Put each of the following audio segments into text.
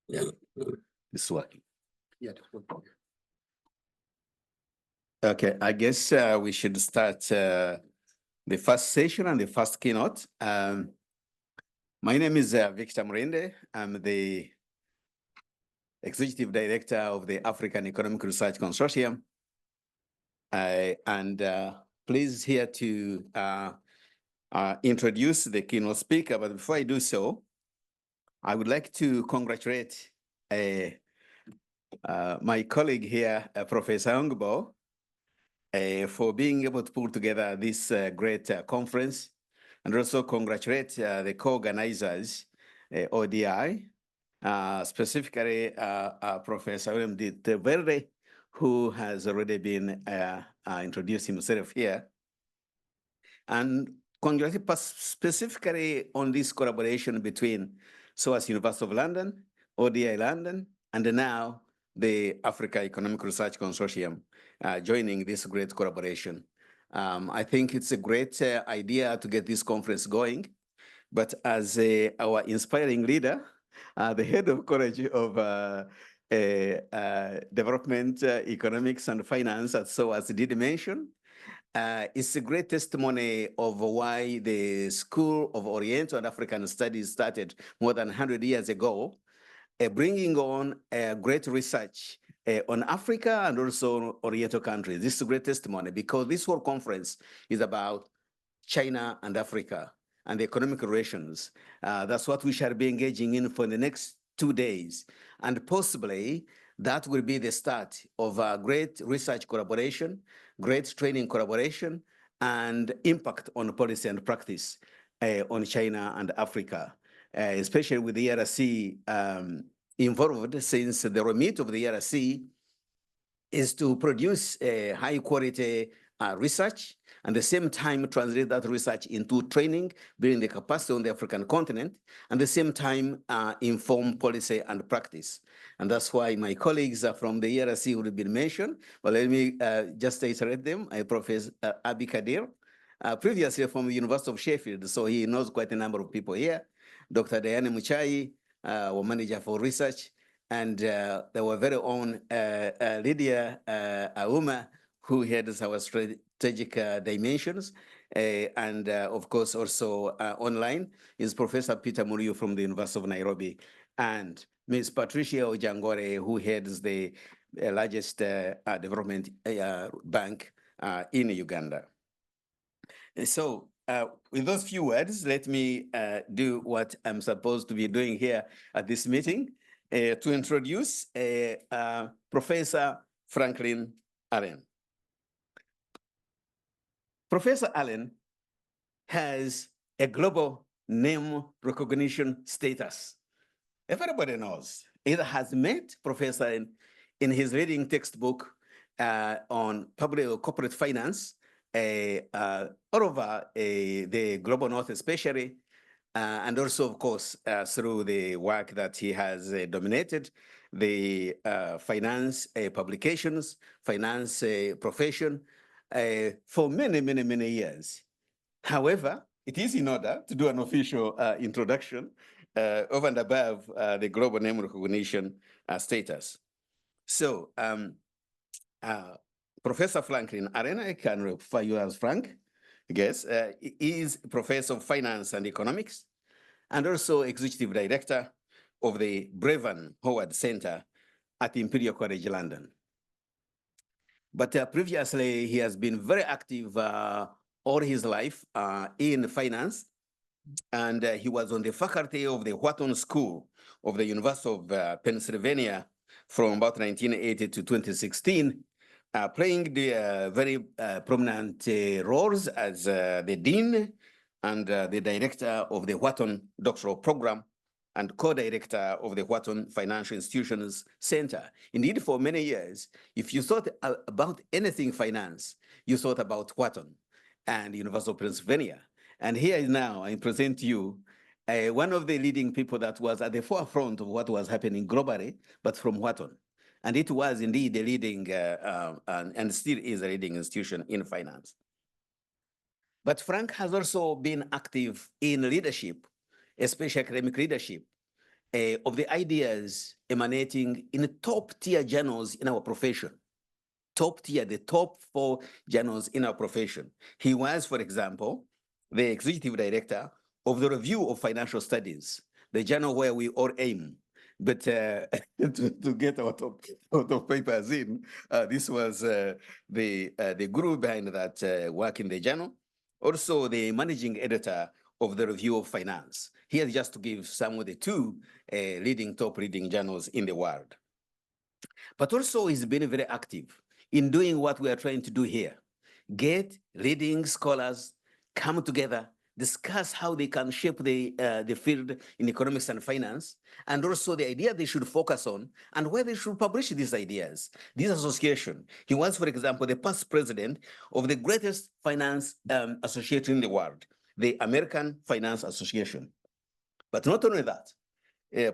Yeah, it's working. Yeah. Okay, I guess we should start the first session and the first keynote. My name is Victor Mrinde. I'm the Executive Director of the African Economic Research Consortium. And pleased here to introduce the keynote speaker. But before I do so, I would like to congratulate my colleague here, Professor Ongbo, for being able to pull together this great conference, and also congratulate the co-organizers, ODI, specifically Professor William D. Verde, who has already been introduced himself here. And congratulate specifically on this collaboration between SOAS University of London, ODI London, and now the Africa Economic Research Consortium joining this great collaboration. I think it's a great idea to get this conference going, but as our inspiring leader, the head of College of Development, Economics and Finance, as SOAS did mention, it's a great testimony of why the School of Oriental and African Studies started more than 100 years ago, bringing on great research on Africa and also Oriental countries. This is a great testimony because this whole conference is about China and Africa and the economic relations. That's what we shall be engaging in for the next 2 days. And possibly that will be the start of a great research collaboration, great training collaboration, and impact on policy and practice on China and Africa, especially with the ERC involved, since the remit of the ERC is to produce high quality research, and at the same time translate that research into training, building the capacity on the African continent, and at the same time inform policy and practice. And that's why my colleagues from the ERC would have been mentioned. But let me just iterate them. Professor Abi Kadir, previously from the University of Sheffield, so he knows quite a number of people here. Dr. Diane Muchai, our manager for research, and our very own Lydia Auma, who heads our strategic dimensions, and of course also online is Professor Peter Muriu from the University of Nairobi, and Ms. Patricia Ojangore, who heads the largest development bank in Uganda. And so with those few words, let me do what I'm supposed to be doing here at this meeting, to introduce Professor Franklin Allen. Professor Allen has a global name recognition status. Everybody knows. Either has met Professor in his leading textbook on public or corporate finance all over the global north especially, and also, of course, through the work that he has dominated, the finance publications, finance profession for many, many, many years. However, it is in order to do an official introduction over and above the global name recognition status. So, Professor Franklin Allen, I can refer you as Frank, I guess, is Professor of Finance and Economics, and also Executive Director of the Brevan Howard Center at Imperial College London. But previously, he has been very active all his life in finance, and he was on the faculty of the Wharton School of the University of Pennsylvania from about 1980 to 2016, playing the very prominent roles as the dean and the director of the Wharton Doctoral Program and co-director of the Wharton Financial Institutions Center. Indeed, for many years, if you thought about anything finance, you thought about Wharton and University of Pennsylvania. And here now, I present to you one of the leading people that was at the forefront of what was happening globally, but from Wharton. And it was indeed a leading, and still is a leading institution in finance. But Frank has also been active in leadership, especially academic leadership, of the ideas emanating in the top tier journals in our profession. Top tier, the top 4 journals in our profession. He was, for example, the executive director of the Review of Financial Studies, the journal where we all aim. But to get out of papers in, this was the guru behind that work in the journal. Also, the managing editor of the Review of Finance. Here, just to give some of the 2 top reading journals in the world. But also, he's been very active in doing what we are trying to do here. Get leading scholars, come together, discuss how they can shape the field in economics and finance, and also the idea they should focus on and where they should publish these ideas. This association, he was, for example, the past president of the greatest finance association in the world, the American Finance Association. But not only that,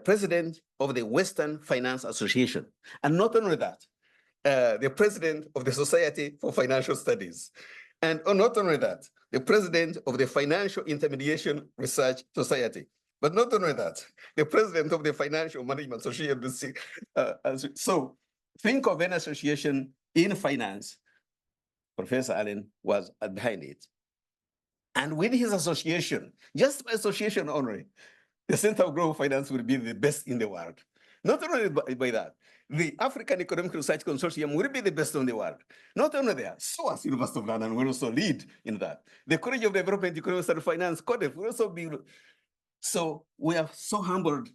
president of the Western Finance Association. And not only that, the president of the Society for Financial Studies. And not only that, the president of the Financial Intermediation Research Society. But not only that, the president of the Financial Management Association. So think of an association in finance. Professor Allen was behind it. And with his association, just by association only, the Center of Global Finance will be the best in the world. Not only by that, the African Economic Research Consortium will be the best in the world. Not only there, SOAS University of London will also lead in that. The College of Development, Economics and Finance, CODEF, will also be. So we are so humbled,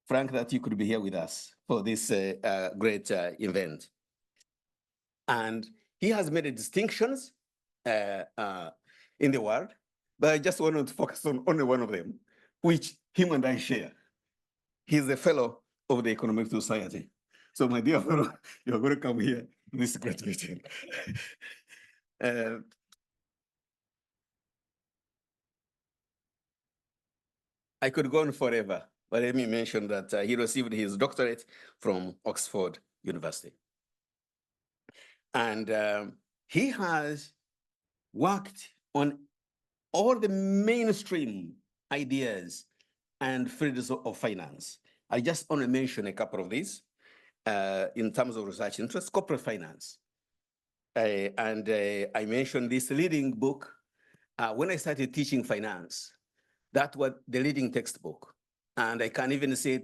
Frank, that you could be here with us for this great event. And he has made distinctions in the world, but I just wanted to focus on only one of them, which him and I share. He's a fellow of the Economic Society. So my dear fellow, you're going to come here to this great meeting. I could go on forever, but let me mention that he received his doctorate from Oxford University. And he has worked on all the mainstream ideas and fields of finance. I just want to mention a couple of these in terms of research interest, corporate finance. I mentioned this leading book. When I started teaching finance, that was the leading textbook. And I can even say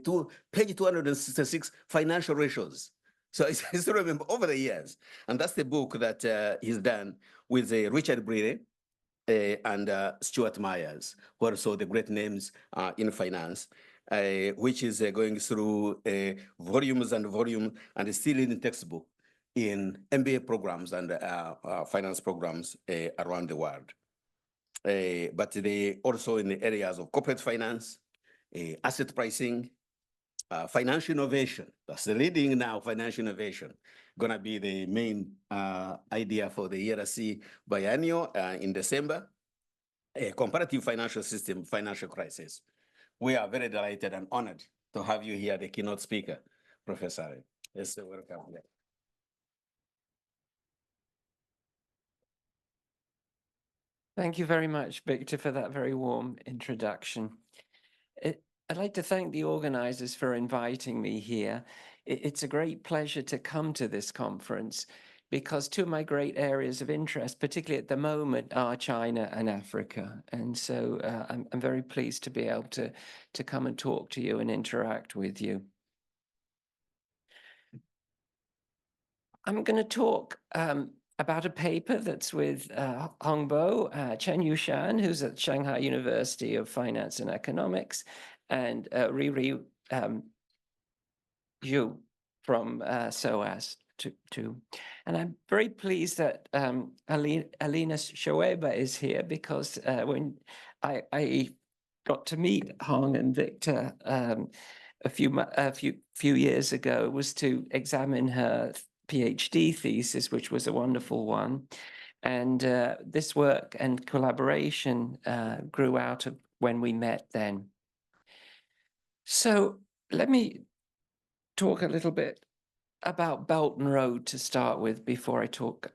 page 266, financial ratios. So I still remember over the years. And that's the book that he's done with Richard Breere and Stuart Myers, who are also the great names in finance, which is going through volumes and volumes and still in the textbook in MBA programs and finance programs around the world. But they also in the areas of corporate finance, asset pricing, financial innovation. That's the leading now, financial innovation. Gonna be the main idea for the ERC biennial in December. A comparative financial system, financial crisis. We are very delighted and honored to have you here, the keynote speaker, Professor. Yes, welcome. Yeah. Thank you very much, Victor, for that very warm introduction. I'd like to thank the organizers for inviting me here. It's a great pleasure to come to this conference because 2 of my great areas of interest, particularly at the moment, are China and Africa. And so I'm very pleased to be able to come and talk to you and interact with you. I'm going to talk about a paper that's with Hongbo, Chen Yushan, who's at Shanghai University of Finance and Economics, and Riri Zhu from SOAS too. And I'm very pleased that Alina Shoeba is here because when I got to meet Hong and Victor a few years ago, it was to examine her PhD thesis, which was a wonderful one. And this work and collaboration grew out of when we met then. So let me talk a little bit about Belt and Road to start with before I talk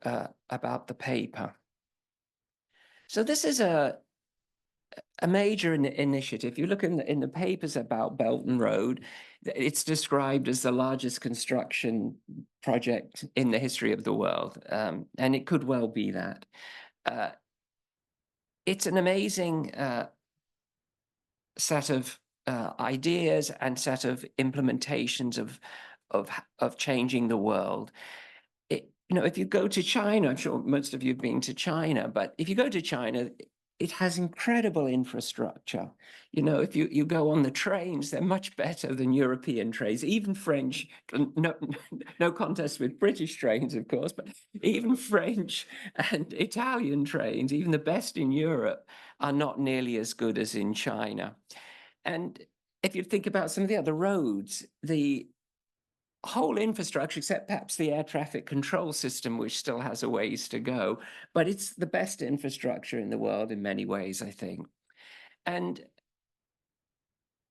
about the paper. So this is a a major initiative. You look in the papers about Belt and Road, it's described as the largest construction project in the history of the world, and it could well be that. It's an amazing set of ideas and set of implementations of changing the world. If you go to China, I'm sure most of you have been to China, but if you go to China, it has incredible infrastructure. If you go on the trains, they're much better than European trains, even French, no contest with British trains, of course, but even French and Italian trains, even the best in Europe, are not nearly as good as in China. And if you think about some of the other roads, the whole infrastructure, except perhaps the air traffic control system, which still has a ways to go, but it's the best infrastructure in the world in many ways, I think. And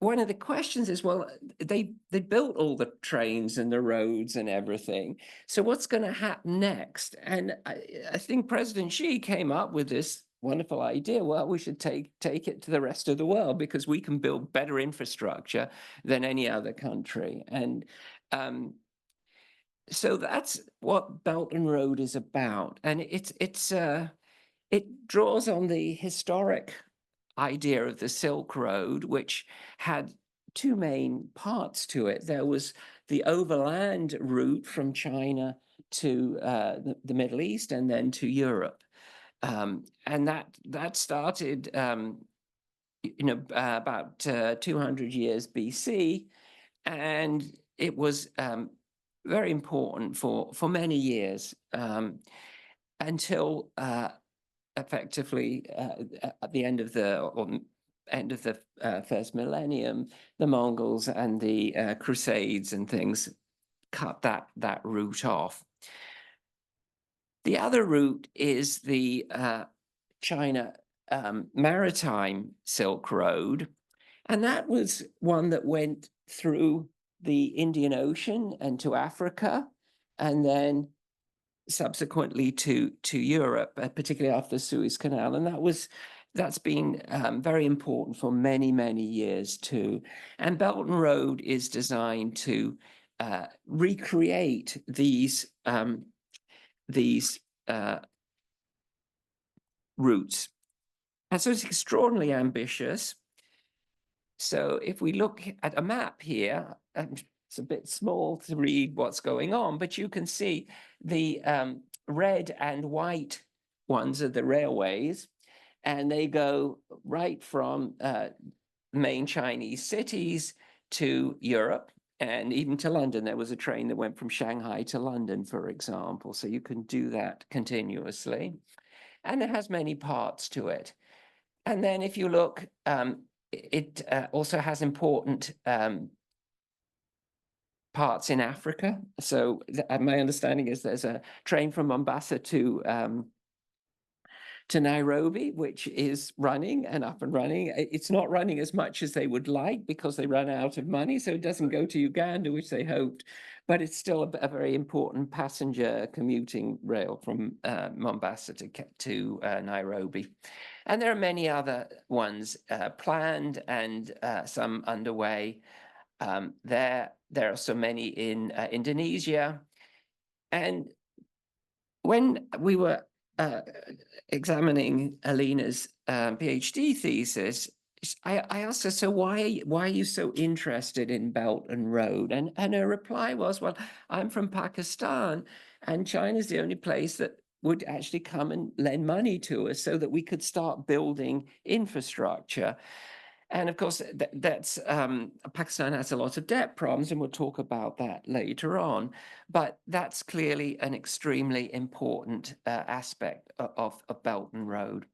one of the questions is, well, they built all the trains and the roads and everything. So what's going to happen next? And I think President Xi came up with this wonderful idea. Well, we should take it to the rest of the world because we can build better infrastructure than any other country. And so that's what Belt and Road is about. And it draws on the historic idea of the Silk Road, which had two main parts to it. There was the overland route from China to the Middle East and then to Europe. And that started about 200 years BC, and it was very important for many years until effectively at the end of the first millennium, the Mongols and the Crusades and things cut that route off. The other route is the China Maritime Silk Road, and that was one that went through the Indian Ocean and to Africa, and then subsequently to Europe, particularly after the Suez Canal. And that's been very important for many, many years too. And Belt and Road is designed to recreate these routes. And so it's extraordinarily ambitious. So if we look at a map here, it's a bit small to read what's going on, but you can see the red and white ones are the railways, and they go right from main Chinese cities to Europe and even to London. There was a train that went from Shanghai to London, for example. So you can do that continuously. And it has many parts to it. And then if you look, it also has important parts in Africa. So my understanding is there's a train from Mombasa to Nairobi, which is running and up and running. It's not running as much as they would like because they ran out of money, so it doesn't go to Uganda, which they hoped, but it's still a very important passenger commuting rail from Mombasa to Nairobi. And there are many other ones planned and some underway. There are so many in Indonesia. And when we were examining Alina's PhD thesis, I asked her, so why are you so interested in Belt and Road? And her reply was, well, I'm from Pakistan, and China's the only place that would actually come and lend money to us so that we could start building infrastructure. And of course, that's Pakistan has a lot of debt problems, and we'll talk about that later on. But that's clearly an extremely important aspect of Belt and Road.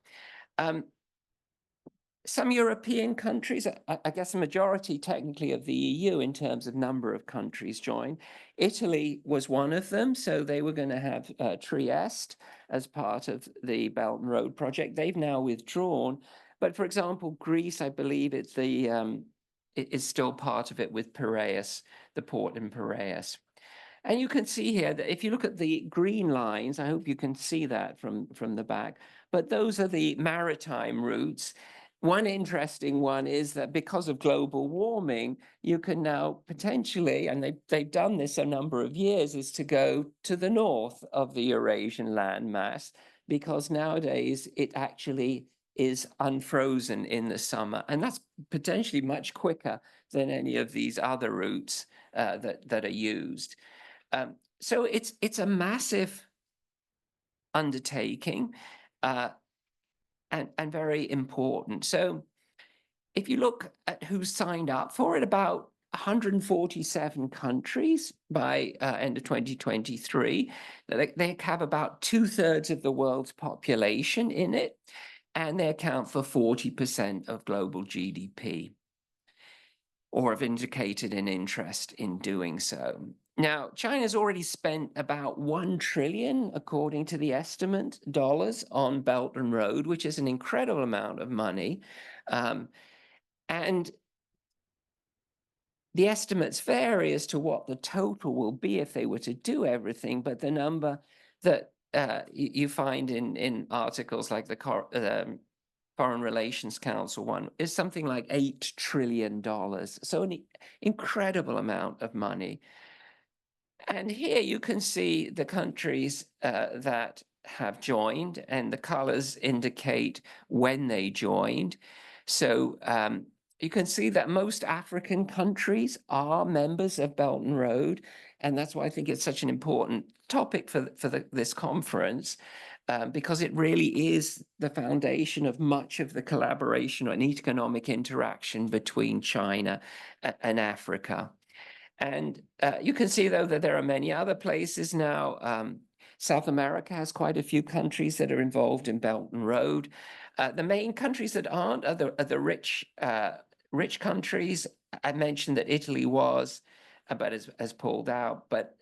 Some European countries, I guess the majority technically of the EU in terms of number of countries joined. Italy was one of them, so they were going to have Trieste as part of the Belt and Road project. They've now withdrawn. But for example, Greece, I believe it is still part of it with Piraeus, the port in Piraeus. And you can see here that if you look at the green lines, I hope you can see that from the back, but those are the maritime routes, one interesting one is that because of global warming, you can now potentially, and they've done this a number of years, is to go to the north of the Eurasian landmass, because nowadays it actually is unfrozen in the summer. And that's potentially much quicker than any of these other routes that are used. So it's a massive undertaking. And very important. So if you look at who's signed up for it, about 147 countries by end of 2023. They have about 2/3 of the world's population in it, and they account for 40% of global GDP, or have indicated an interest in doing so. Now, China's already spent about $1 trillion, according to the estimate, dollars on Belt and Road, which is an incredible amount of money. And the estimates vary as to what the total will be if they were to do everything, but the number that you find in articles like the Foreign Relations Council one is something like $8 trillion. So an incredible amount of money. And here you can see the countries that have joined, and the colors indicate when they joined. So you can see that most African countries are members of Belt and Road, and that's why I think it's such an important topic for this conference, because it really is the foundation of much of the collaboration and economic interaction between China and Africa. And you can see, though, that there are many other places now. South America has quite a few countries that are involved in Belt and Road. The main countries that aren't are the rich countries. I mentioned that Italy was, but has pulled out, but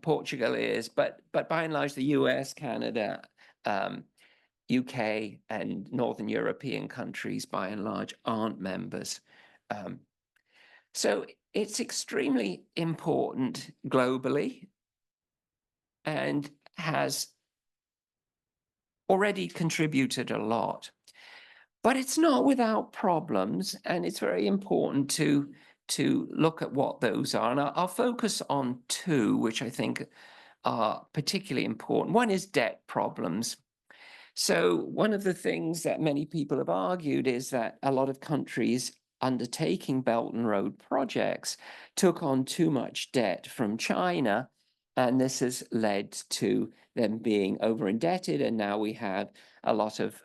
Portugal is. But by and large, the US, Canada, UK, and Northern European countries, by and large, aren't members. So it's extremely important globally and has already contributed a lot. But it's not without problems, and it's very important to look at what those are. And I'll focus on two, which I think are particularly important. One is debt problems. So one of the things that many people have argued is that a lot of countries undertaking Belt and Road projects took on too much debt from China, and this has led to them being over-indebted, and now we have a lot of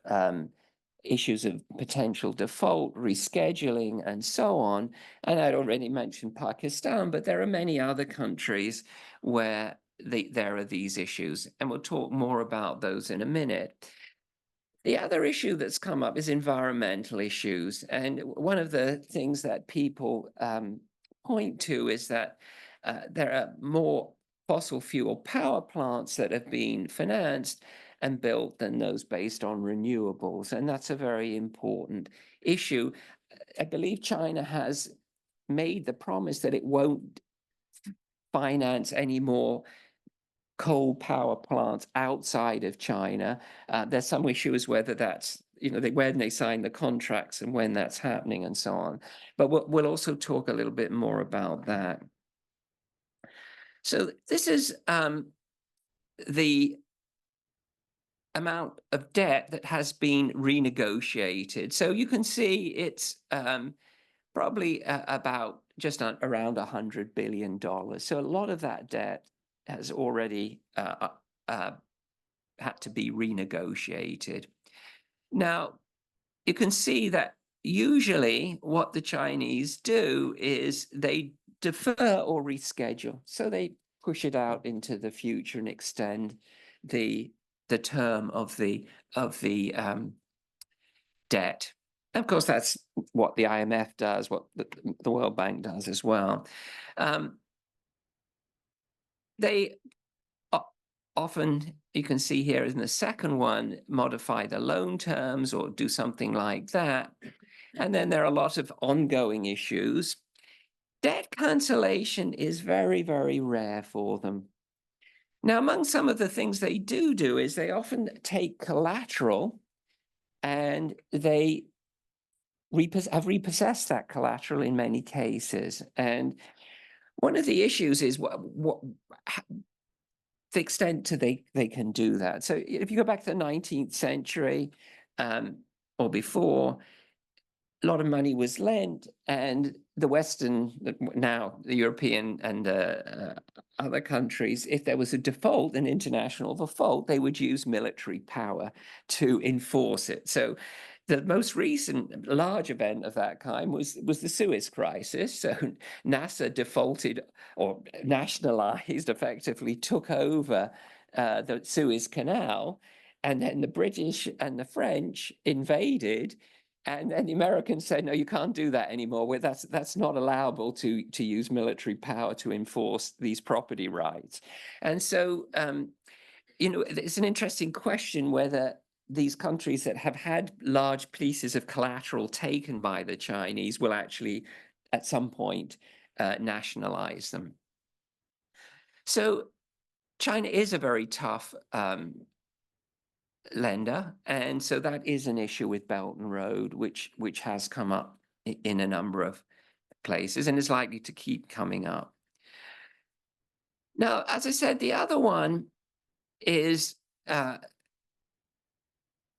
issues of potential default, rescheduling, and so on. And I'd already mentioned Pakistan, but there are many other countries where there are these issues, and we'll talk more about those in a minute. The other issue that's come up is environmental issues. And one of the things that people point to is that there are more fossil fuel power plants that have been financed and built than those based on renewables. And that's a very important issue. I believe China has made the promise that it won't finance any more coal power plants outside of China. There's some issues whether that's, when they sign the contracts and when that's happening and so on. But we'll also talk a little bit more about that. So this is the amount of debt that has been renegotiated. So you can see it's probably about just around $100 billion. So a lot of that debt has already had to be renegotiated. Now, you can see that usually what the Chinese do is they defer or reschedule. So they push it out into the future and extend the term of the debt. And of course, that's what the IMF does, what the World Bank does as well. They often, you can see here in the second one, modify the loan terms or do something like that. And then there are a lot of ongoing issues. Debt cancellation is very, very rare for them. Now, among some of the things they do is they often take collateral and they have repossessed that collateral in many cases. And one of the issues is the extent to they can do that. So if you go back to the 19th century or before, a lot of money was lent, and the Western, now the European and other countries, if there was a default, an international default, they would use military power to enforce it. So the most recent large event of that kind was the Suez Crisis. So NASA defaulted or nationalized, effectively took over the Suez Canal, and then the British and the French invaded. And then the Americans said, no, you can't do that anymore. That's not allowable to use military power to enforce these property rights. And so, it's an interesting question whether these countries that have had large pieces of collateral taken by the Chinese will actually, at some point, nationalize them. So China is a very tough lender, and so that is an issue with Belt and Road, which has come up in a number of places and is likely to keep coming up. Now, as I said, the other one is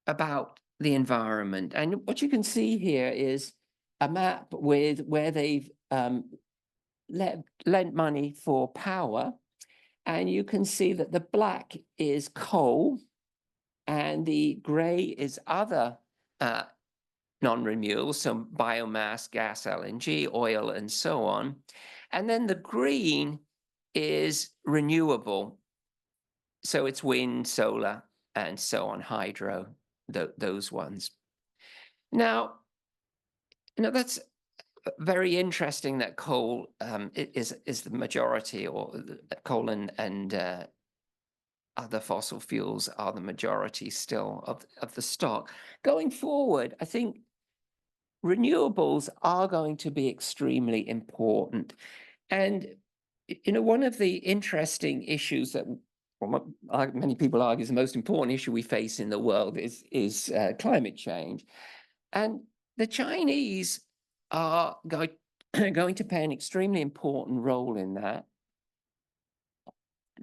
about the environment, and what you can see here is a map with where they've lent money for power, and you can see that the black is coal, and the gray is other non-renewables, so biomass, gas, LNG, oil, and so on. And then the green is renewable. So it's wind, solar, and so on, hydro, those ones. Now, that's very interesting that coal is the majority, or coal and other fossil fuels are the majority still of the stock. Going forward, I think renewables are going to be extremely important. And, one of the interesting issues that many people argue is the most important issue we face in the world is climate change. And the Chinese are going to play an extremely important role in that,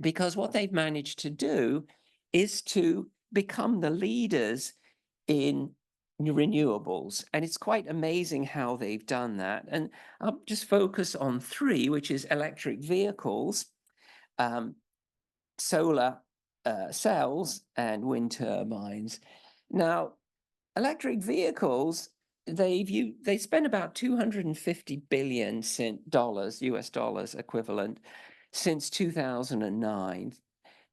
because what they've managed to do is to become the leaders in renewables. And it's quite amazing how they've done that. And I'll just focus on three, which is electric vehicles, solar cells, and wind turbines. Now, electric vehicles, they spent about $250 billion US dollars equivalent since 2009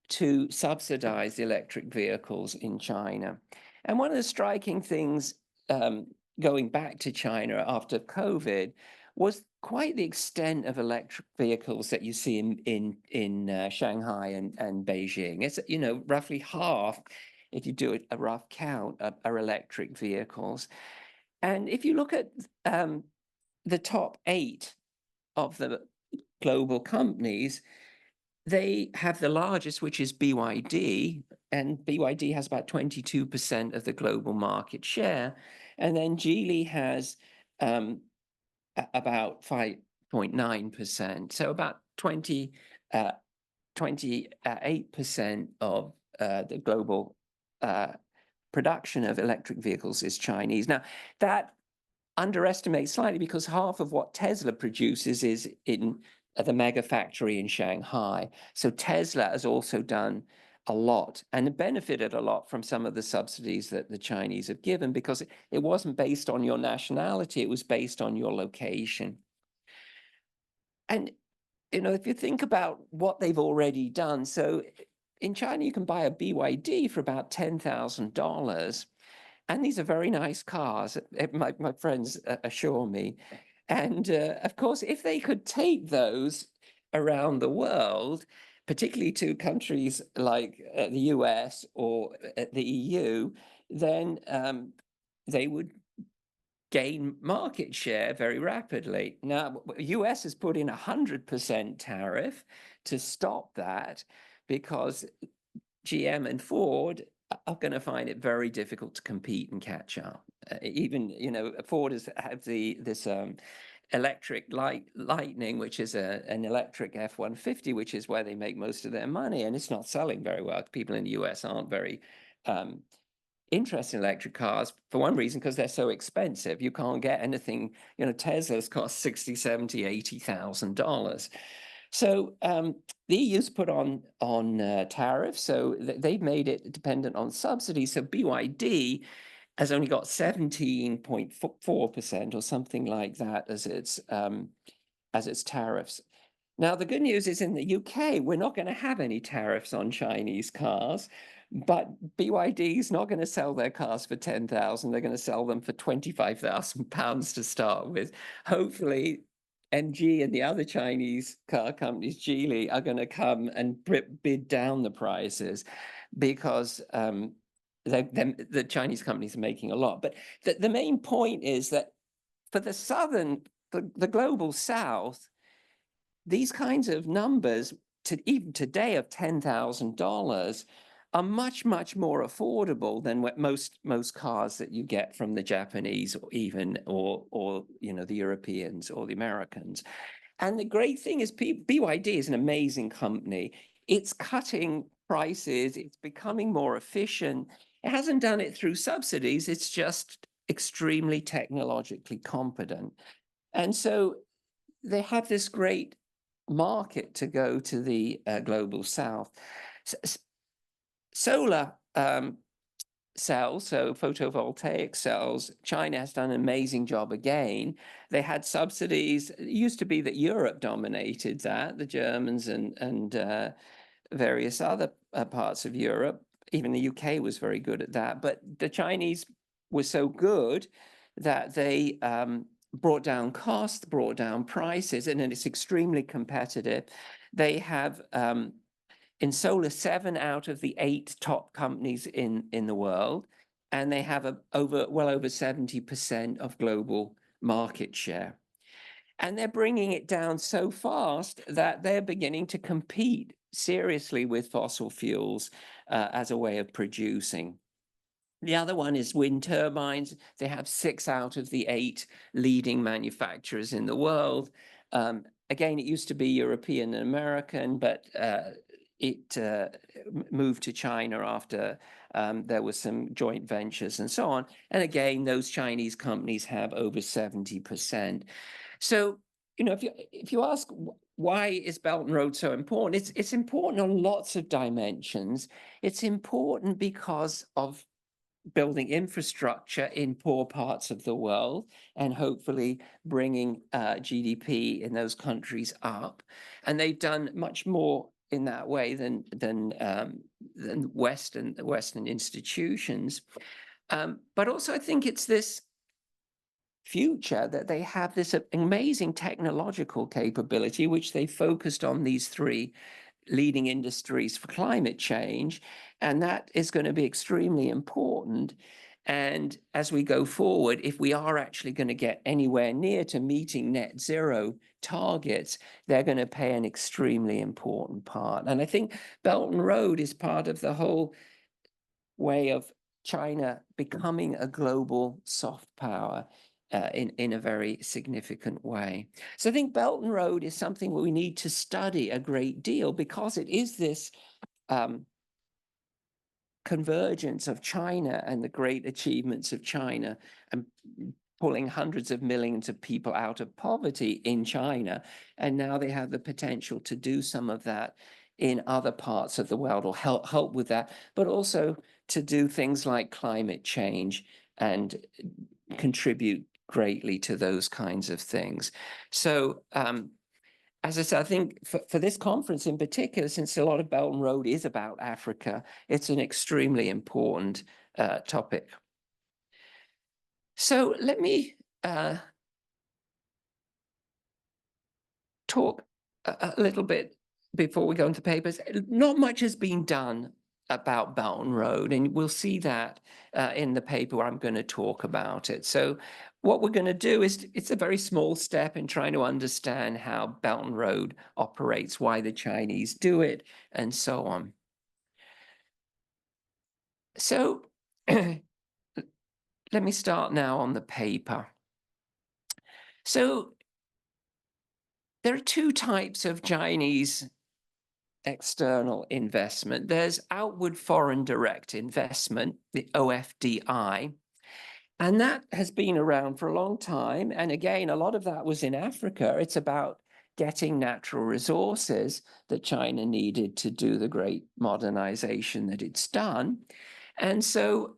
to subsidize the electric vehicles in China. And one of the striking things going back to China after COVID was quite the extent of electric vehicles that you see in Shanghai and Beijing. It's, roughly half, if you do a rough count, are electric vehicles. And if you look at the top 8 of the global companies, they have the largest, which is BYD, and BYD has about 22% of the global market share. And then Geely has about 5.9%, so about 28% of the global production of electric vehicles is Chinese. Now, that underestimates slightly, because half of what Tesla produces is in the mega factory in Shanghai. So Tesla has also done a lot and benefited a lot from some of the subsidies that the Chinese have given, because it wasn't based on your nationality, it was based on your location. And, if you think about what they've already done, so in China, you can buy a BYD for about $10,000. And these are very nice cars, my friends assure me. And of course, if they could take those around the world, particularly to countries like the US or the EU, then they would gain market share very rapidly. Now, the US has put in 100% tariff to stop that, because GM and Ford are going to find it very difficult to compete and catch up. Even, you know, Ford has had this electric Lightning, which is an electric F-150, which is where they make most of their money, and it's not selling very well. People in the US aren't very interested in electric cars for one reason, because they're so expensive. You can't get anything, you know, Tesla's cost $60,000, $70,000, $80,000. So the EU's put on tariffs, so they've made it dependent on subsidies. So BYD has only got 17.4% or something like that as its tariffs. Now, the good news is in the UK, we're not going to have any tariffs on Chinese cars, but BYD is not going to sell their cars for 10,000. They're going to sell them for £25,000 to start with. Hopefully, MG and the other Chinese car companies, Geely, are going to come and bid down the prices, because the Chinese companies are making a lot. But the main point is that for the global South, these kinds of numbers, even today, of $10,000 are much, much more affordable than what most cars that you get from the Japanese, or even or you know, the Europeans or the Americans. And the great thing is BYD is an amazing company. It's cutting prices. It's becoming more efficient. It hasn't done it through subsidies. It's just extremely technologically competent. And so they have this great market to go to the global South. Solar cells, so photovoltaic cells, China has done an amazing job again. They had subsidies. It used to be that Europe dominated that, the Germans and various other parts of Europe. Even the UK was very good at that. But the Chinese were so good that they brought down costs, brought down prices, and then it's extremely competitive. They have in solar 7 out of the 8 top companies in the world, and they have well over 70% of global market share. And they're bringing it down so fast that they're beginning to compete seriously with fossil fuels as a way of producing. The other one is wind turbines. They have 6 out of the 8 leading manufacturers in the world. Again, it used to be European and American, but it moved to China after there was some joint ventures and so on. And again, those Chinese companies have over 70%. So, you know, if you ask why is Belt and Road so important, it's important on lots of dimensions. It's important because of building infrastructure in poor parts of the world and hopefully bringing GDP in those countries up. And they've done much more in that way than Western institutions. But also, I think it's this future that they have this amazing technological capability, which they focused on these 3 leading industries for climate change, and that is going to be extremely important. And as we go forward, if we are actually going to get anywhere near to meeting net zero targets, they're going to play an extremely important part. And I think Belt and Road is part of the whole way of China becoming a global soft power in a very significant way. So I think Belt and Road is something we need to study a great deal, because it is this convergence of China and the great achievements of China, and pulling hundreds of millions of people out of poverty in China. And now they have the potential to do some of that in other parts of the world, or help with that, but also to do things like climate change and contribute greatly to those kinds of things. So as I said, I think for this conference in particular, since a lot of Belt and Road is about Africa, it's an extremely important topic. So let me talk a little bit before we go into papers. Not much has been done about Belt and Road, and we'll see that in the paper where I'm going to talk about it. So what we're going to do is, it's a very small step in trying to understand how Belt and Road operates, why the Chinese do it, and so on. So let me start now on the paper. So there are two types of Chinese external investment. There's outward foreign direct investment, the OFDI, and that has been around for a long time. And again, a lot of that was in Africa. It's about getting natural resources that China needed to do the great modernization that it's done. And so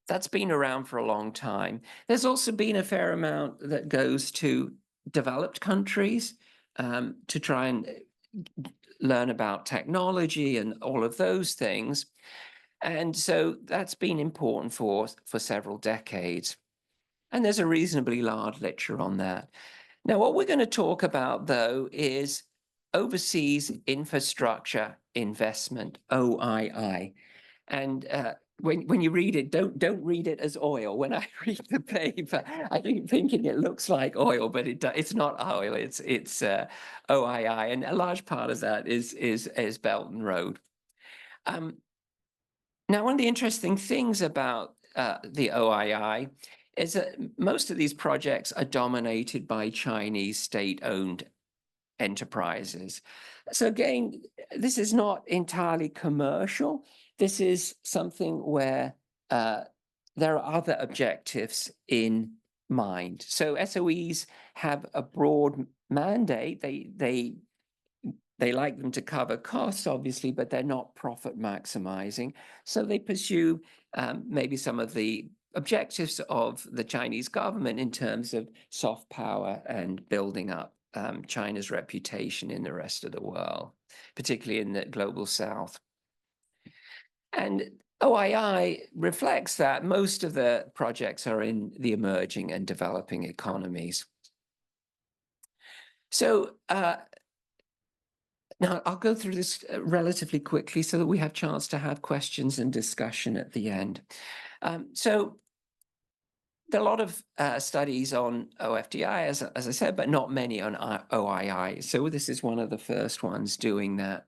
that's been around for a long time. There's also been a fair amount that goes to developed countries to try and learn about technology and all of those things. And so that's been important for several decades. And there's a reasonably large literature on that. Now, what we're going to talk about, though, is overseas infrastructure investment, OII. And when you read it, don't read it as oil. When I read the paper, I keep thinking it looks like oil, but it's not oil. It's OII, and a large part of that is Belt and Road. Now, one of the interesting things about the OII is that most of these projects are dominated by Chinese state-owned enterprises. So again, this is not entirely commercial. This is something where there are other objectives in mind. So SOEs have a broad mandate. They like them to cover costs, obviously, but they're not profit maximizing. So they pursue maybe some of the objectives of the Chinese government in terms of soft power and building up China's reputation in the rest of the world, particularly in the global south. And OII reflects that most of the projects are in the emerging and developing economies. So now I'll go through this relatively quickly so that we have a chance to have questions and discussion at the end. So there are a lot of studies on OFDI, as I said, but not many on OII. So this is one of the first ones doing that.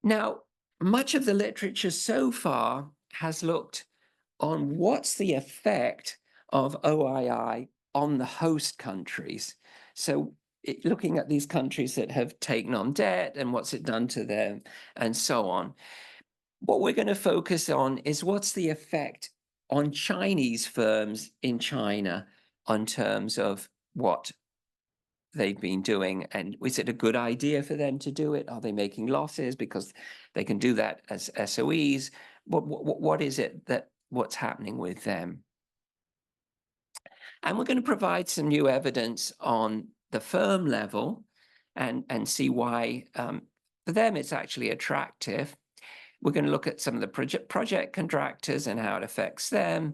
Now, much of the literature so far has looked on what's the effect of OII on the host countries. So looking at these countries that have taken on debt and what's it done to them and so on. What we're going to focus on is what's the effect on Chinese firms in China in terms of what they've been doing, and is it a good idea for them to do it? Are they making losses because they can do that as SOEs? What is it what's happening with them? And we're going to provide some new evidence on the firm level and see why for them it's actually attractive. We're going to look at some of the project contractors and how it affects them.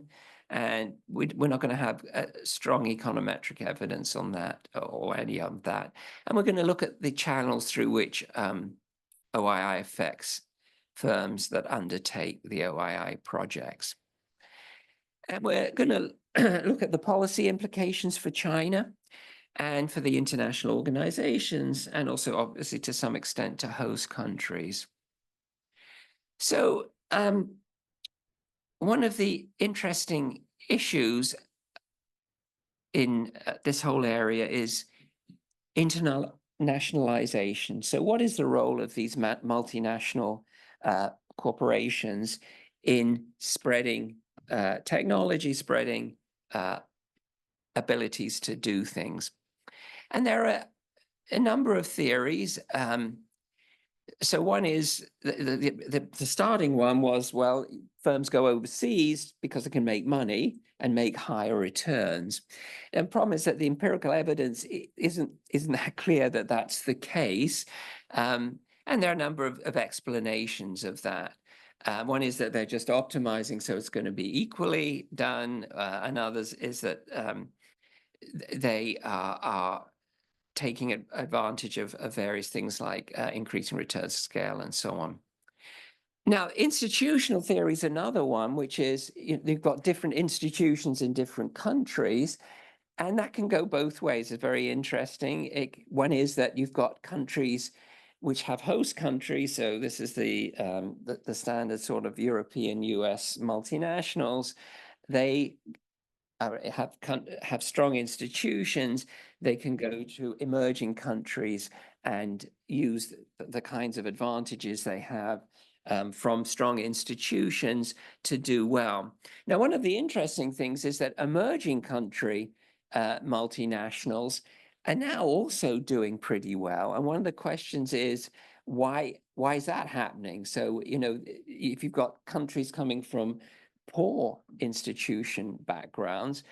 And we're not going to have strong econometric evidence on that or any of that. And we're going to look at the channels through which OII affects firms that undertake the OII projects. And we're going to look at the policy implications for China and for the international organizations, and also obviously to some extent to host countries. So one of the interesting issues in this whole area is internationalization. So what is the role of these multinational corporations in spreading technology, spreading abilities to do things? And there are a number of theories. So one is the starting one was, well, firms go overseas because they can make money and make higher returns. And the problem is that the empirical evidence isn't that clear that that's the case. And there are a number of explanations of that. One is that they're just optimizing, so it's going to be equally done. And others is that they are taking advantage of various things like increasing returns to scale and so on. Now, institutional theory is another one, which is you've got different institutions in different countries, and that can go both ways. It's very interesting. One is that you've got countries which have host countries. So this is the standard sort of European US multinationals. They have strong institutions. They can go to emerging countries and use the kinds of advantages they have from strong institutions to do well. Now, one of the interesting things is that emerging country multinationals are now also doing pretty well. And one of the questions is, why is that happening? So, you know, if you've got countries coming from poor institution backgrounds,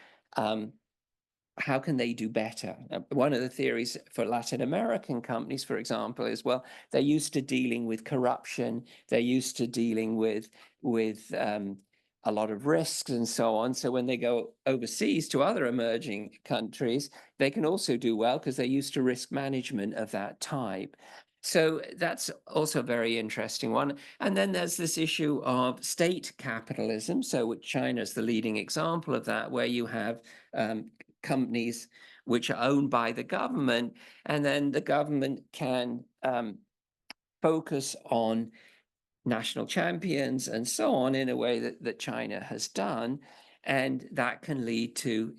how can they do better? One of the theories for Latin American companies, for example, is, well, they're used to dealing with corruption, they're used to dealing with a lot of risks and so on. So when they go overseas to other emerging countries, they can also do well because they're used to risk management of that type. So that's also a very interesting one. And then there's this issue of state capitalism. So China is the leading example of that, where you have companies which are owned by the government, and then the government can focus on national champions and so on in a way that China has done. And that can lead to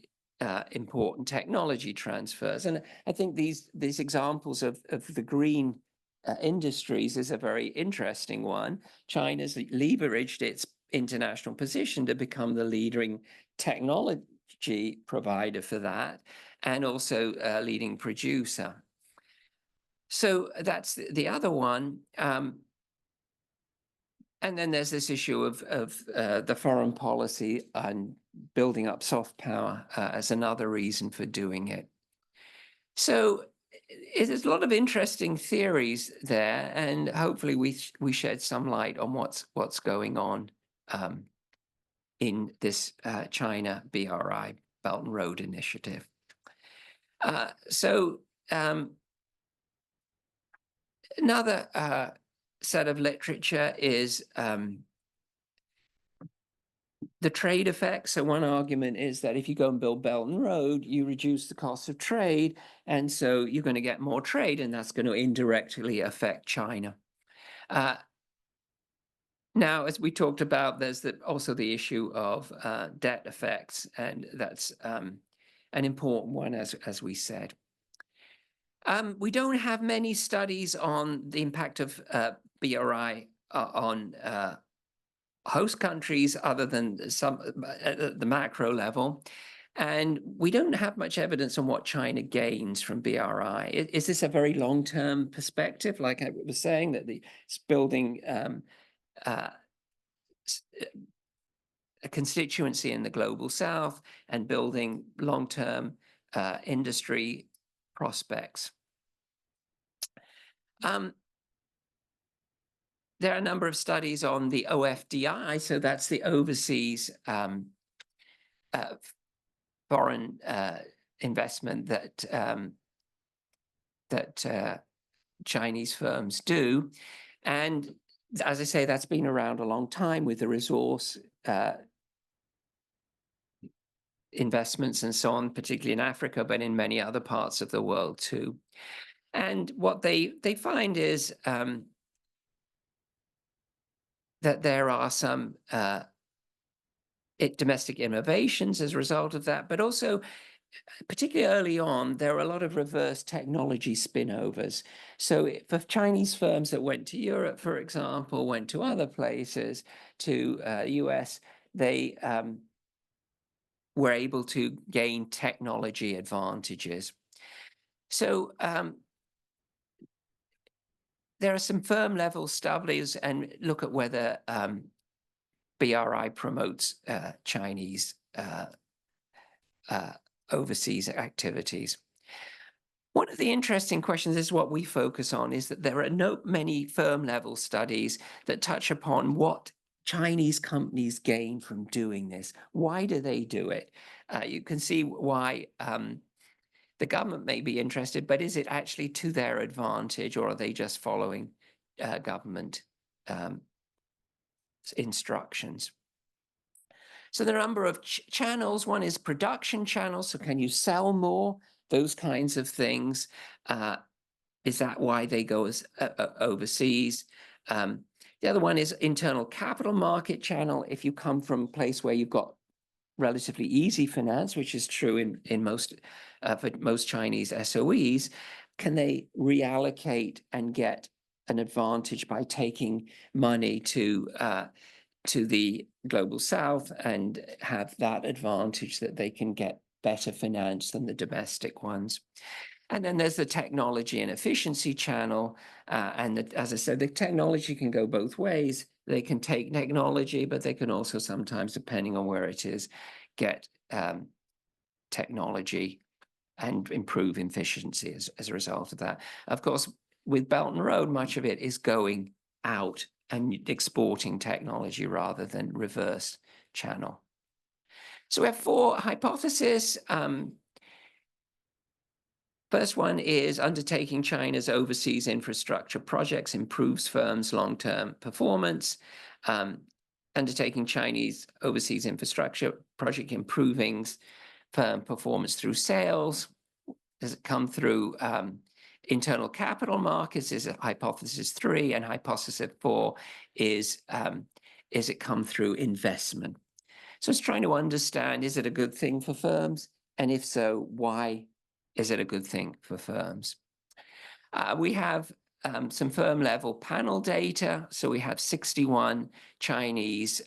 important technology transfers. And I think these examples of the green industries is a very interesting one. China's leveraged its international position to become the leading technology provider for that, and also a leading producer. So that's the other one. And then there's this issue of the foreign policy and building up soft power as another reason for doing it. So there's a lot of interesting theories there, and hopefully we shed some light on what's going on in this China BRI, Belt and Road Initiative. Another set of literature is the trade effects. So one argument is that if you go and build Belt and Road, you reduce the cost of trade, and so you're going to get more trade, and that's going to indirectly affect China. Now, as we talked about, there's also the issue of debt effects, and that's an important one, as we said. We don't have many studies on the impact of BRI on host countries other than some at the macro level. And we don't have much evidence on what China gains from BRI. Is this a very long-term perspective? Like I was saying, that it's building a constituency in the global south and building long-term industry prospects. There are a number of studies on the OFDI, so that's the overseas foreign investment that Chinese firms do. And as I say, that's been around a long time with the resource investments and so on, particularly in Africa, but in many other parts of the world too. And what they find is that there are some domestic innovations as a result of that, but also, particularly early on, there are a lot of reverse technology spin-overs. So for Chinese firms that went to Europe, for example, went to other places, to US, they were able to gain technology advantages. So there are some firm level studies and look at whether BRI promotes Chinese overseas activities. One of the interesting questions is what we focus on is that there are not many firm level studies that touch upon what Chinese companies gain from doing this. Why do they do it? You can see why the government may be interested, but is it actually to their advantage, or are they just following government instructions? So there are a number of channels. One is production channels. So can you sell more? Those kinds of things. is that why they go as overseas? The other one is internal capital market channel. If you come from a place where you've got relatively easy finance, which is true in most for most Chinese SOEs, can they reallocate and get an advantage by taking money to the global south and have that advantage that they can get better finance than the domestic ones? And then there's the technology and efficiency channel. As I said, the technology can go both ways. They can take technology, but they can also sometimes, depending on where it is, get technology and improve efficiency as a result of that. Of course, with Belt and Road, much of it is going out and exporting technology rather than reverse channel. So we have 4 hypotheses. First one is undertaking China's overseas infrastructure projects improves firms' long-term performance. Undertaking Chinese overseas infrastructure project improving firm performance through sales. Does it come through internal capital markets? Is it hypothesis 3? And hypothesis 4 is it come through investment? So it's trying to understand, is it a good thing for firms? And if so, why is it a good thing for firms? We have some firm level panel data. So we have 61 Chinese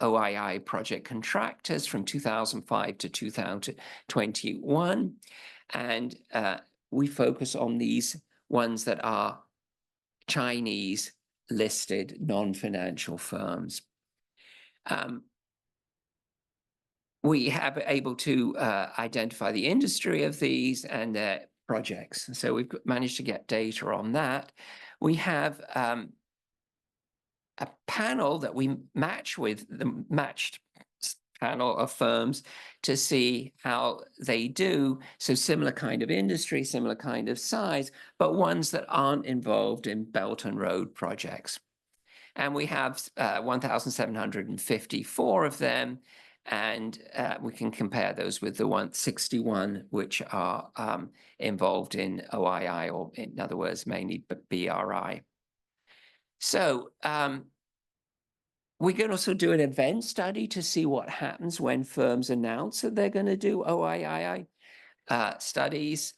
OII project contractors from 2005 to 2021. And we focus on these ones that are Chinese listed non-financial firms. We have able to identify the industry of these and their projects. So we've managed to get data on that. We have a panel that we match with the matched panel of firms to see how they do. So similar kind of industry, similar kind of size, but ones that aren't involved in Belt and Road projects. And we have 1,754 of them. And we can compare those with the 161 which are involved in OII, or in other words, mainly BRI. So we can also do an event study to see what happens when firms announce that they're going to do OII studies,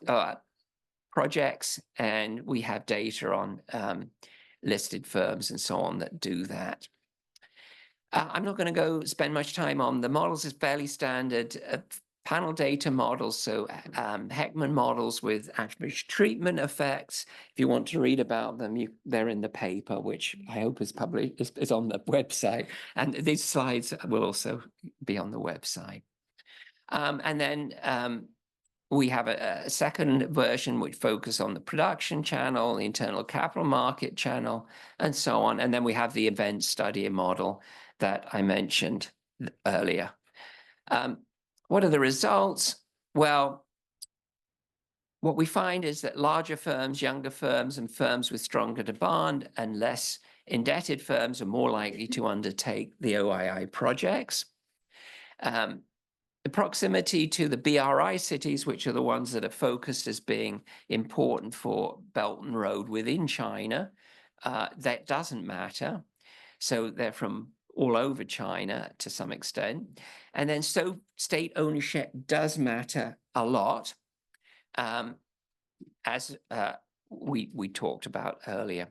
projects, and we have data on listed firms and so on that do that. I'm not going to go spend much time on the models. It's fairly standard panel data models, so Heckman models with average treatment effects. If you want to read about them, they're in the paper, which I hope is published, is on the website. And these slides will also be on the website. And then we have a second version which focuses on the production channel, the internal capital market channel, and so on. And then we have the event study model that I mentioned earlier. What are the results? Well, what we find is that larger firms, younger firms, and firms with stronger demand and less indebted firms are more likely to undertake the OII projects. The proximity to the BRI cities, which are the ones that are focused as being important for Belt and Road within China, that doesn't matter. So they're from all over China to some extent. And then so state ownership does matter a lot, as we talked about earlier.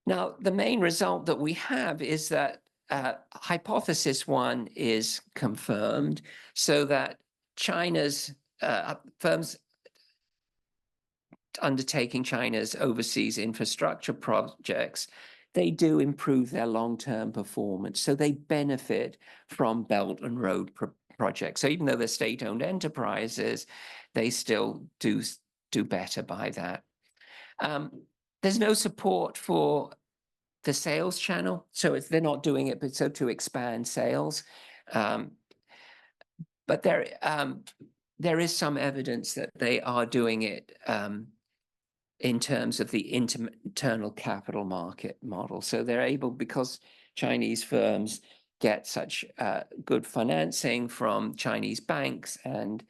Now, the main result that we have is that hypothesis 1 is confirmed, so that China's firms undertaking China's overseas infrastructure projects, they do improve their long-term performance. So they benefit from Belt and Road projects. So even though they're state-owned enterprises, they still do better by that. There's no support for the sales channel. So they're not doing it, but so to expand sales. But there is some evidence that they are doing it in terms of the internal capital market model. So they're able, because Chinese firms get such good financing from Chinese banks and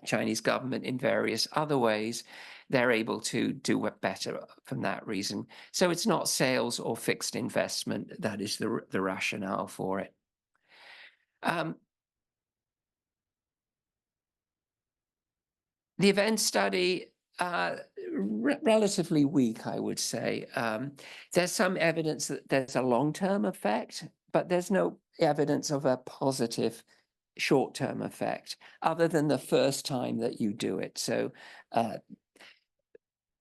Chinese government in various other ways, they're able to do it better from that reason. So it's not sales or fixed investment that is the rationale for it. The event study, relatively weak, I would say. There's some evidence that there's a long-term effect, but there's no evidence of a positive short-term effect other than the first time that you do it. So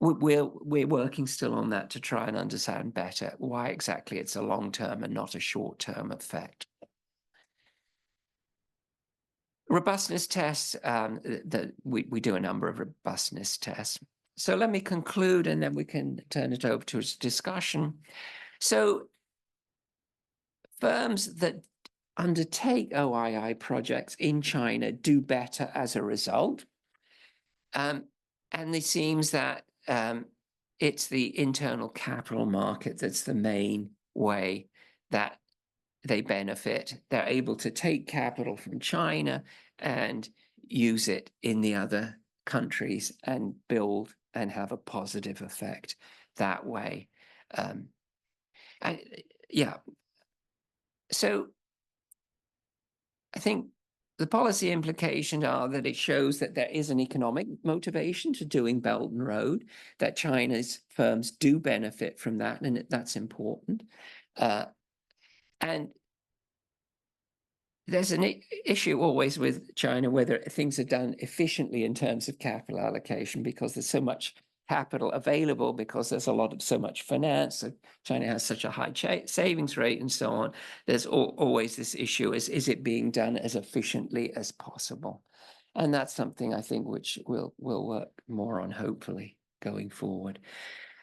we're working still on that to try and understand better why exactly it's a long-term and not a short-term effect. Robustness tests, we do a number of robustness tests. So let me conclude and then we can turn it over to a discussion. So firms that undertake OII projects in China do better as a result. And it seems that it's the internal capital market that's the main way that they benefit. They're able to take capital from China and use it in the other countries and build and have a positive effect that way. So I think the policy implications are that it shows that there is an economic motivation to doing Belt and Road, that China's firms do benefit from that, and that's important. And there's an issue always with China whether things are done efficiently in terms of capital allocation, because there's so much capital available, because there's so much finance. So China has such a high savings rate and so on. There's always this issue: is it being done as efficiently as possible? And that's something I think which we'll work more on, hopefully, going forward.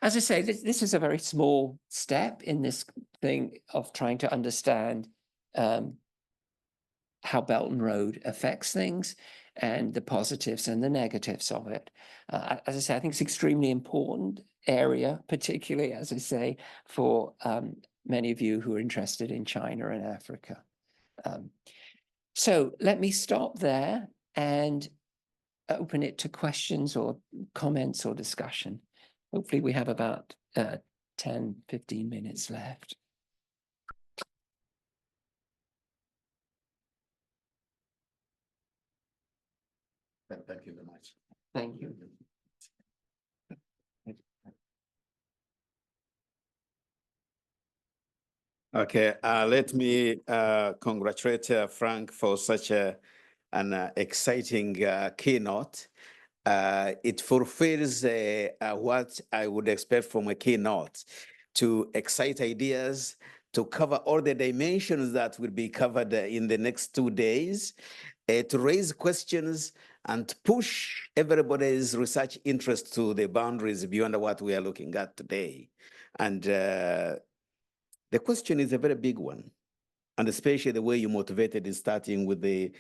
As I say, this is a very small step in this thing of trying to understand how Belt and Road affects things and the positives and the negatives of it. As I say, I think it's an extremely important area, particularly, as I say, for many of you who are interested in China and Africa. So let me stop there and open it to questions or comments or discussion. Hopefully we have about 10, 15 minutes left. Thank you very much. Thank you. Okay, let me congratulate Frank for such an exciting keynote. It fulfills what I would expect from a keynote, to excite ideas, to cover all the dimensions that will be covered in the next 2 days, to raise questions and push everybody's research interest to the boundaries beyond what we are looking at today. And the question is a very big one, and especially the way you motivated is starting with the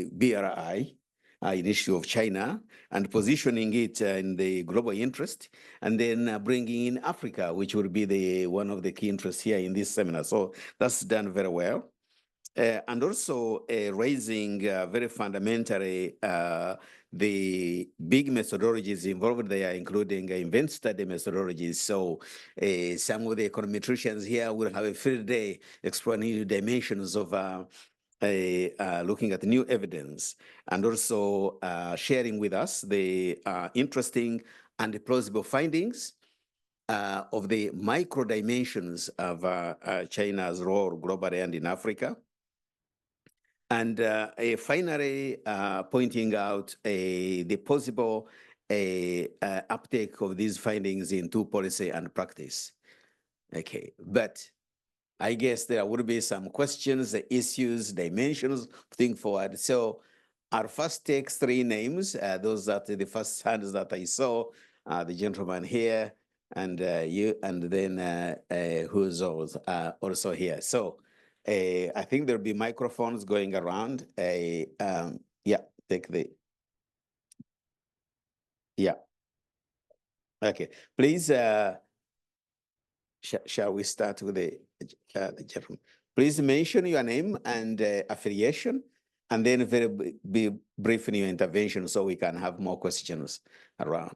BRI initiative of China and positioning it in the global interest, and then bringing in Africa, which will be one of the key interests here in this seminar. So that's done very well. And also raising very fundamentally the big methodologies involved there, including event study methodologies. So some of the econometricians here will have a field day exploring new dimensions of looking at new evidence, and also sharing with us the interesting and plausible findings of the micro dimensions of China's role globally and in Africa. And finally, pointing out the possible uptake of these findings into policy and practice. Okay, but I guess there would be some questions, issues, dimensions, think forward. So I'll first take 3 names. Those are the first hands that I saw, the gentleman here, and you, and then who's also here. So I think there'll be microphones going around. Yeah, take the, yeah. Okay, please, shall we start with the gentleman? Please mention your name and affiliation, and then be brief in your intervention so we can have more questions around.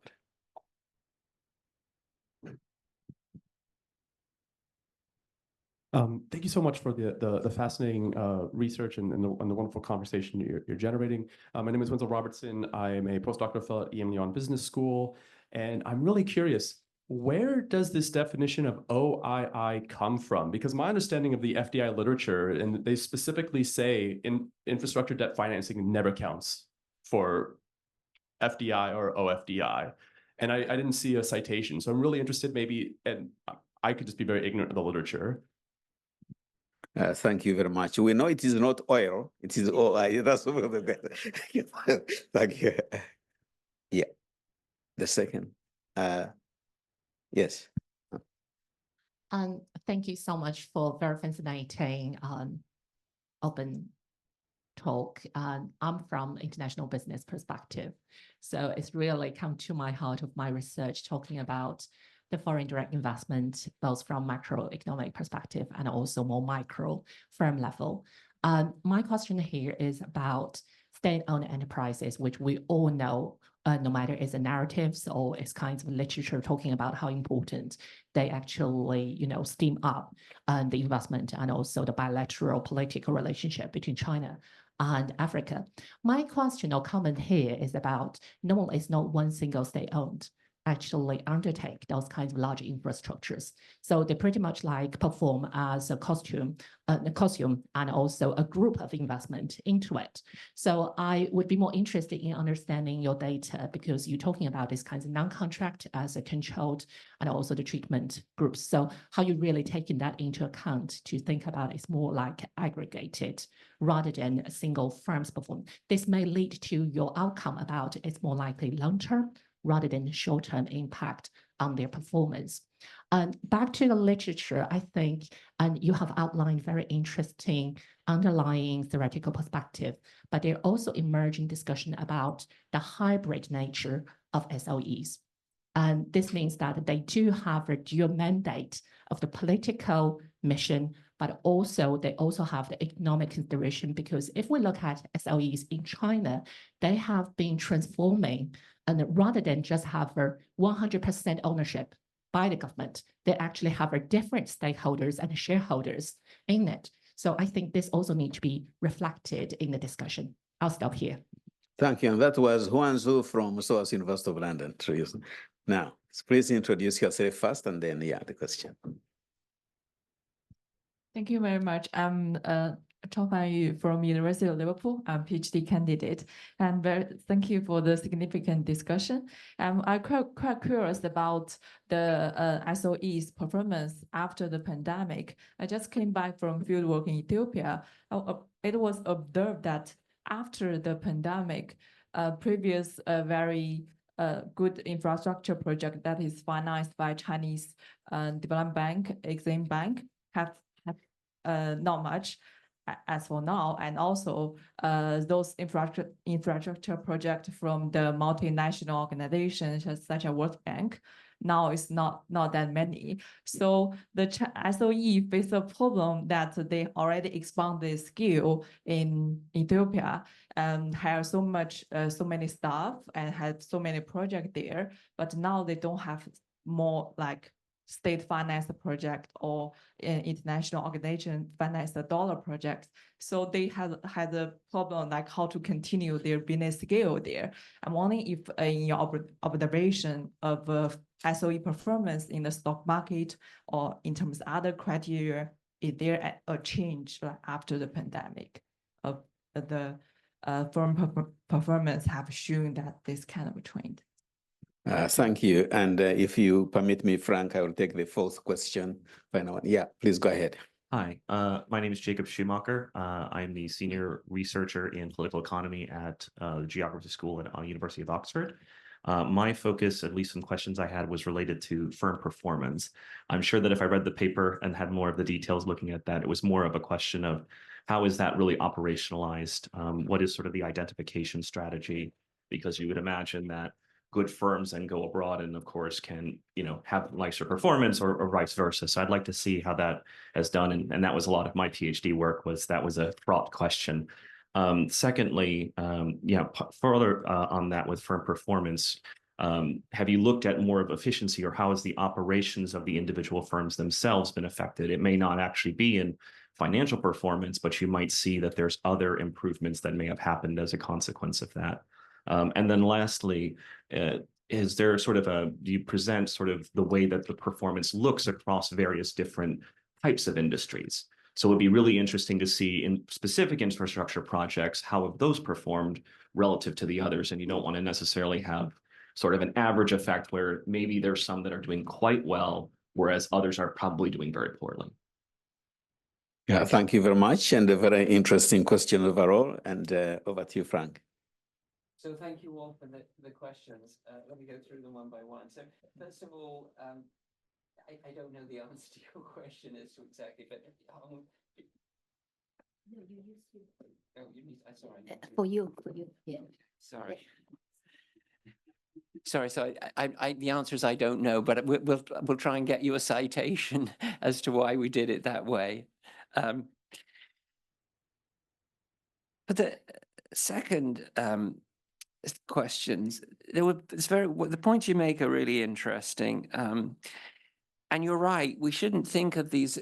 Thank you so much for the fascinating research and the wonderful conversation you're generating. My name is Wenzel Robertson. I am a postdoctoral fellow at EM Lyon Business School, and I'm really curious, where does this definition of OII come from? Because my understanding of the FDI literature, and they specifically say in infrastructure debt financing never counts for FDI or OFDI. And I didn't see a citation. So I'm really interested, maybe, and I could just be very ignorant of the literature. Thank you very much. We know it is not oil, it is OI. That's thank you. Yeah. The second. Yes. Thank you so much for very fascinating open talk. I'm from international business perspective. So it's really come to my heart of my research talking about the foreign direct investment, both from macroeconomic perspective and also more micro firm level. My question here is about state-owned enterprises, which we all know, no matter it's a narratives or it's kinds of literature talking about how important they actually, steam up the investment and also the bilateral political relationship between China and Africa. My question or comment here is about, no, it's not one single state-owned actually undertake those kinds of large infrastructures. So they pretty much like perform as a costume and also a group of investment into it. So I would be more interested in understanding your data because you're talking about these kinds of non-contract as a controlled and also the treatment groups. So how you really taking that into account to think about it's more like aggregated rather than a single firm's performance. This may lead to your outcome about it's more likely long-term rather than short-term impact on their performance. And back to the literature, I think, and you have outlined very interesting underlying theoretical perspective, but there are also emerging discussion about the hybrid nature of SOEs. And this means that they do have a dual mandate of the political mission, but also they also have the economic consideration, because if we look at SOEs in China, they have been transforming, and rather than just have a 100% ownership by the government, they actually have a different stakeholders and shareholders in it. So I think this also needs to be reflected in the discussion. I'll stop here. Thank you. And that was Huan Zhu from SOAS University of London. Now, please introduce yourself first and then, the question. Thank you very much. I'm Chongfan Yu from University of Liverpool. I'm a PhD candidate, and thank you for the significant discussion. I'm quite curious about the SOE's performance after the pandemic. I just came back from fieldwork in Ethiopia. It was observed that after the pandemic, previous very good infrastructure project that is financed by Chinese Development Bank, Exim Bank, have not much as for now, and also those infrastructure projects from the multinational organizations such as World Bank, now it's not that many. So the SOE face a problem that they already expand their skill in Ethiopia and have so many staff and have so many projects there, but now they don't have more like state financed project or international organization financed the dollar projects. So they had a problem like how to continue their business scale there. I'm wondering if in your observation of SOE performance in the stock market or in terms of other criteria, is there a change after the pandemic of the firm performance have shown that this kind of a trend? Thank you. And if you permit me, Frank, I will take the fourth question. Yeah, please go ahead. Hi, my name is Jacob Schumacher. I'm the senior researcher in political economy at the Geography School at University of Oxford. My focus, at least some questions I had, was related to firm performance. I'm sure that if I read the paper and had more of the details looking at that, it was more of a question of how is that really operationalized? What is sort of the identification strategy? Because you would imagine that good firms and go abroad and of course can, have nicer performance or vice versa. So I'd like to see how that has done. And that was a lot of my PhD work that was a fraught question. Secondly, further on that with firm performance, have you looked at more of efficiency, or how has the operations of the individual firms themselves been affected? It may not actually be in financial performance, but you might see that there's other improvements that may have happened as a consequence of that. And then lastly, is there do you present sort of the way that the performance looks across various different types of industries? So it'd be really interesting to see in specific infrastructure projects, how have those performed relative to the others? And you don't want to necessarily have sort of an average effect where maybe there's some that are doing quite well, whereas others are probably doing very poorly. Yeah, thank you very much. And a very interesting question overall. And over to you, Frank. So thank you all for the questions. Let me go through them one by one. So first of all, I don't know the answer to your question as to exactly, but no, you used to. Oh, you need. Sorry. For you, yeah. Sorry. Sorry. So the answer is I don't know, but we'll try and get you a citation as to why we did it that way. But the second questions, the points you make are really interesting. And you're right, we shouldn't think of these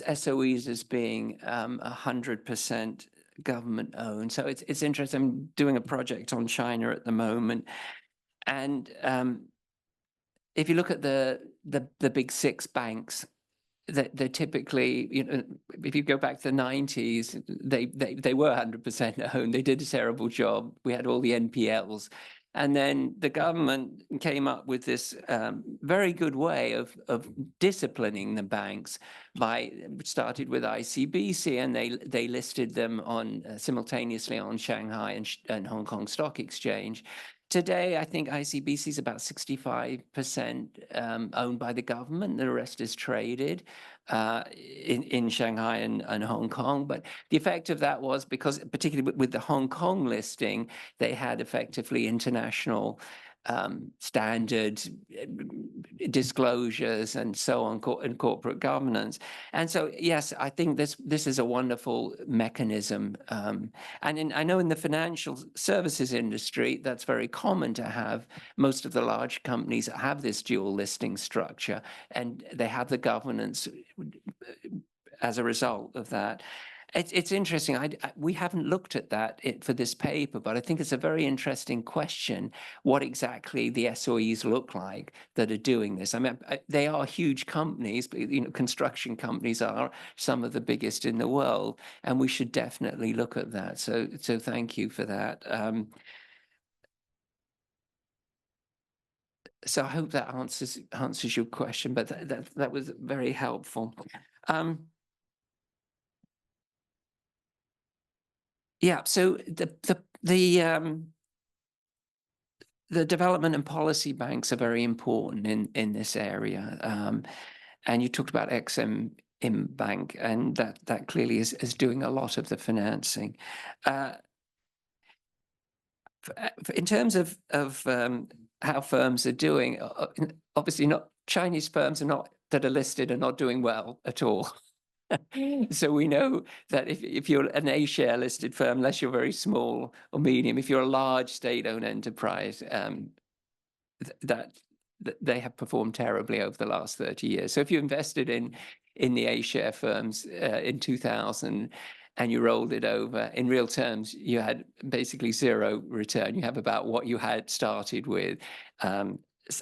SOEs as being 100% government owned. So it's interesting. I'm doing a project on China at the moment. And if you look at the big six banks, they're typically, if you go back to the 90s, they were 100% owned. They did a terrible job. We had all the NPLs. And then the government came up with this very good way of disciplining the banks started with ICBC, and they listed them simultaneously on Shanghai and Hong Kong Stock Exchange. Today, I think ICBC is about 65% owned by the government. The rest is traded in Shanghai and Hong Kong. But the effect of that was because, particularly with the Hong Kong listing, they had effectively international standard disclosures and so on, and corporate governance. And so, yes, I think this is a wonderful mechanism. And I know in the financial services industry, that's very common to have. Most of the large companies have this dual listing structure, and they have the governance as a result of that. It's interesting. We haven't looked at that for this paper, but I think it's a very interesting question, what exactly the SOEs look like that are doing this. I mean, they are huge companies, but construction companies are some of the biggest in the world, and we should definitely look at that. So thank you for that. So I hope that answers your question, but that was very helpful. Yeah, so the development and policy banks are very important in this area, and you talked about Exim Bank, and that clearly is doing a lot of the financing. In terms of how firms are doing, obviously not Chinese firms that are listed are not doing well at all. So we know that if you're an A-share listed firm, unless you're very small or medium, if you're a large state-owned enterprise, that they have performed terribly over the last 30 years. So if you invested in the A-share firms in 2000 and you rolled it over, in real terms, you had basically zero return. You have about what you had started with.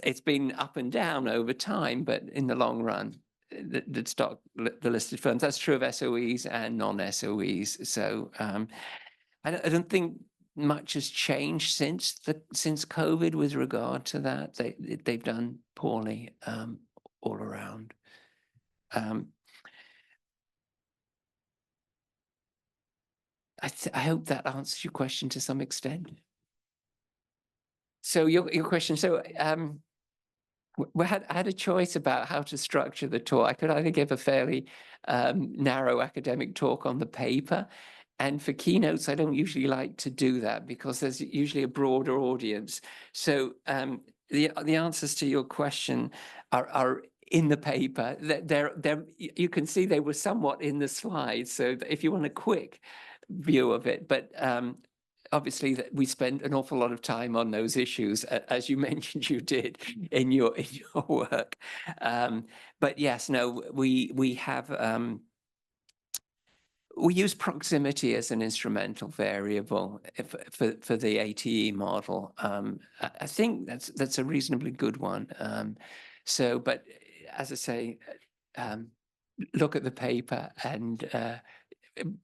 It's been up and down over time, but in the long run, the listed firms, that's true of SOEs and non-SOEs. So I don't think much has changed since COVID with regard to that. They've done poorly all around. I hope that answers your question to some extent. So your question, so I had a choice about how to structure the talk. I could either give a fairly narrow academic talk on the paper And for keynotes, I don't usually like to do that because there's usually a broader audience. So the answers to your question are in the paper. You can see they were somewhat in the slides. So if you want a quick view of it, but obviously we spent an awful lot of time on those issues, as you mentioned you did in your work. But yes, no, we have. We use proximity as an instrumental variable for the ATE model. I think that's a reasonably good one. But as I say, look at the paper and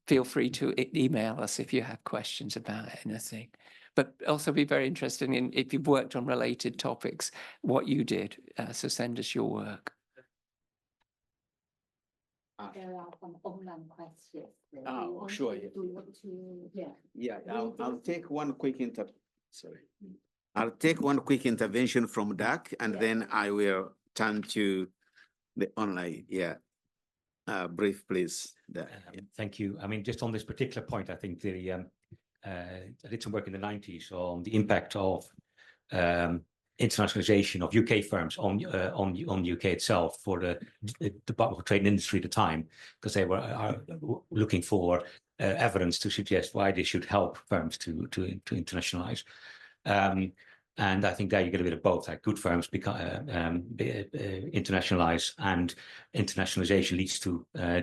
feel free to email us if you have questions about anything. But also be very interested in, if you've worked on related topics, what you did. So send us your work. There are some online questions. Sure. I'll take one quick I'll take one quick intervention from Doug, and then I will turn to the online. Brief, please. Thank you. I mean, just on this particular point, I think I did some work in the 90s on the impact of internationalization of UK firms on UK itself for the Department of Trade and Industry at the time, because they were looking for evidence to suggest why they should help firms to internationalize. And I think there you get a bit of both, like good firms internationalize, and internationalization leads to a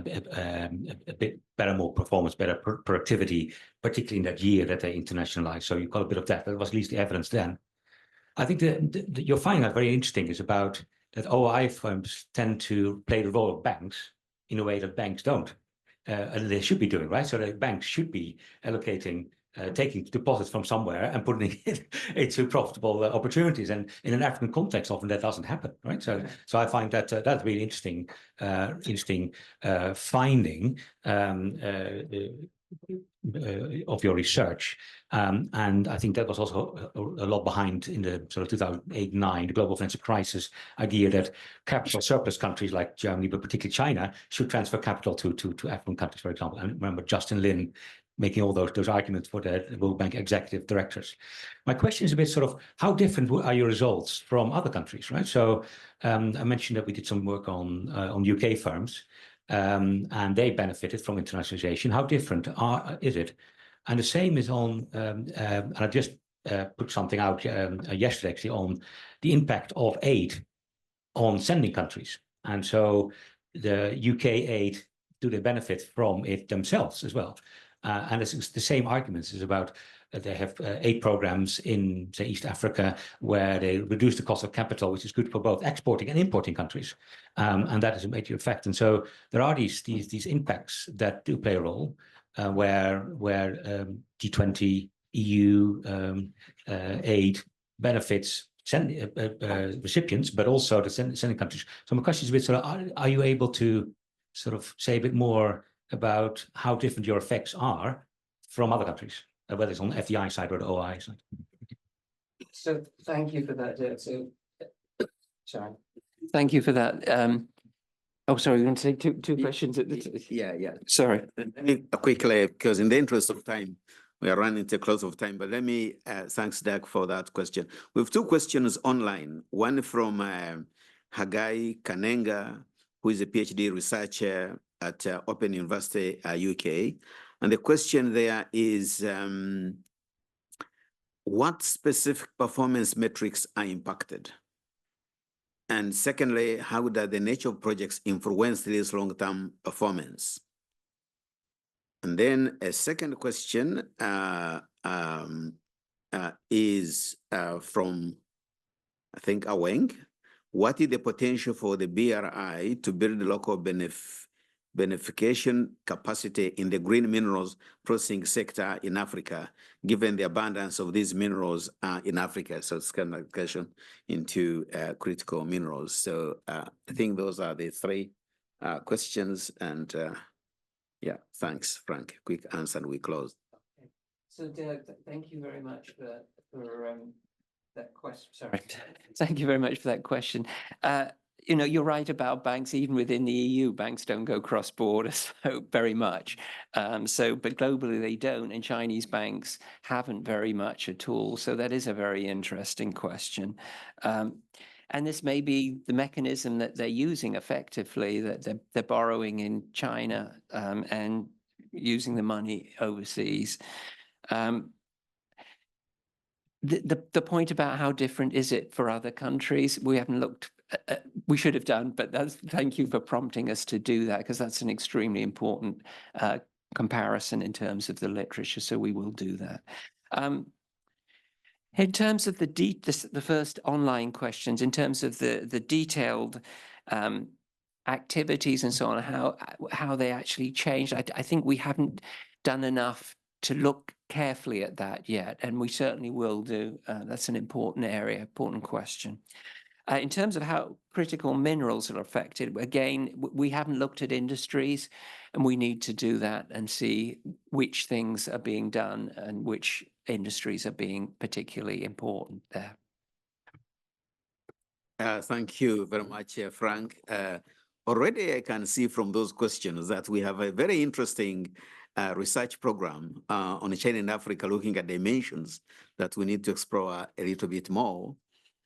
bit better, more performance, better productivity, particularly in that year that they internationalize. So you've got a bit of that. That was at least the evidence then. I think you're finding that very interesting is about that OI firms tend to play the role of banks in a way that banks don't. And they should be doing, right? So the banks should be allocating, taking deposits from somewhere and putting it into profitable opportunities. And in an African context, often that doesn't happen, right? So I find that that's really interesting finding of your research. And I think that was also a lot behind in the sort of 2008-9, the global financial crisis idea that capital surplus countries like Germany, but particularly China, should transfer capital to African countries, for example. I remember Justin Lin making all those arguments for the World Bank executive directors. My question is a bit sort of, how different are your results from other countries, right? So I mentioned that we did some work on UK firms, and they benefited from internationalization. How different is it? And the same is on, and I just put something out yesterday actually on the impact of aid on sending countries. And so the UK aid, do they benefit from it themselves as well? And it's the same arguments is about they have aid programs in, say, East Africa, where they reduce the cost of capital, which is good for both exporting and importing countries. And that is a major effect. And so there are these impacts that do play a role, where G20, EU aid benefits recipients, but also the sending countries. So my question is a bit sort of, are you able to sort of say a bit more about how different your effects are from other countries, whether it's on the FDI side or the OI side? So thank you for that. Sorry. Thank you for that. Oh, sorry, you're going to say two questions at the time. Yeah. Sorry. Let me quickly, because in the interest of time, we are running to close of time, but let me, thanks, Doug, for that question. We have two questions online. One from Hagai Kanenga, who is a PhD researcher at Open University, UK. And the question there is, what specific performance metrics are impacted? And secondly, how does the nature of projects influence this long-term performance? And then a second question is from, I think, Aweng. What is the potential for the BRI to build local beneficiation capacity in the green minerals processing sector in Africa, given the abundance of these minerals in Africa? So it's kind of a question into critical minerals. So I think those are the three questions. And yeah, thanks, Frank. Quick answer and we close. Okay. So Doug, thank you very much for that question. Sorry. Thank you very much for that question. you know, you're right about banks. Even within the EU, banks don't go cross-border so very much. But globally they don't, and Chinese banks haven't very much at all. So that is a very interesting question. And this may be the mechanism that they're using effectively, that they're borrowing in China and using the money overseas. The point about how different is it for other countries, we haven't looked, we should have done, but thank you for prompting us to do that, because that's an extremely important comparison in terms of the literature, so we will do that. In terms of the first online questions, in terms of the detailed activities and so on, how they actually changed, I think we haven't done enough to look carefully at that yet, and we certainly will do. That's an important area, important question. In terms of how critical minerals are affected, again, we haven't looked at industries, and we need to do that and see which things are being done and which industries are being particularly important there. Thank you very much, Frank. Already I can see from those questions that we have a very interesting research program on China and Africa, looking at dimensions that we need to explore a little bit more.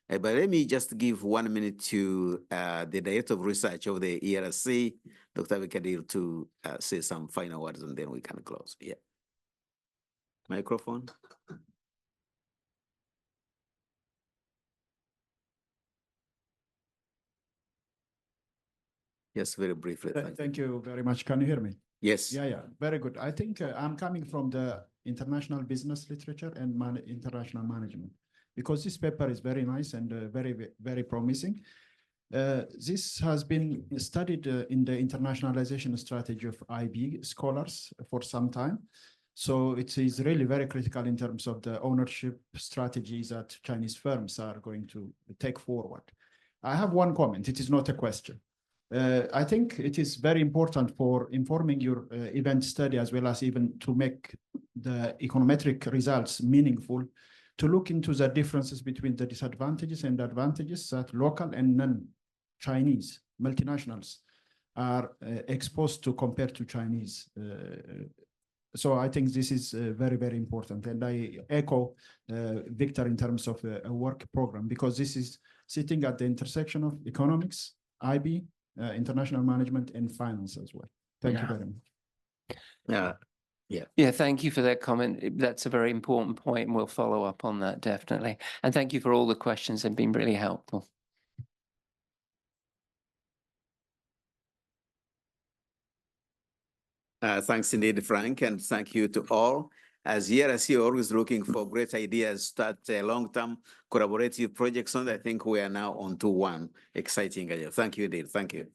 But let me just give 1 minute to the Director of Research of the AERC, Dr. Abikadir, to say some final words, and then we can close. Yeah. Microphone. Yes, very briefly. Thank you very much. Can you hear me? Yes. Yeah, very good. I think I'm coming from the international business literature and international management, because this paper is very nice and very promising. This has been studied in the internationalization strategy of IB scholars for some time. So it is really very critical in terms of the ownership strategies that Chinese firms are going to take forward. I have one comment. It is not a question. I think it is very important for informing your event study, as well as even to make the econometric results meaningful, to look into the differences between the disadvantages and advantages that local and non-Chinese multinationals are exposed to compared to Chinese. So I think this is very important. And I echo Victor in terms of a work program, because this is sitting at the intersection of economics, IB, international management, and finance as well. Thank you very much. Yeah, thank you for that comment. That's a very important point, and we'll follow up on that definitely. And thank you for all the questions. They've been really helpful. Thanks indeed, Frank, and thank you to all. As AERC always looking for great ideas, start long-term collaborative projects on. I think we are now on to one exciting idea. Thank you indeed. Thank you.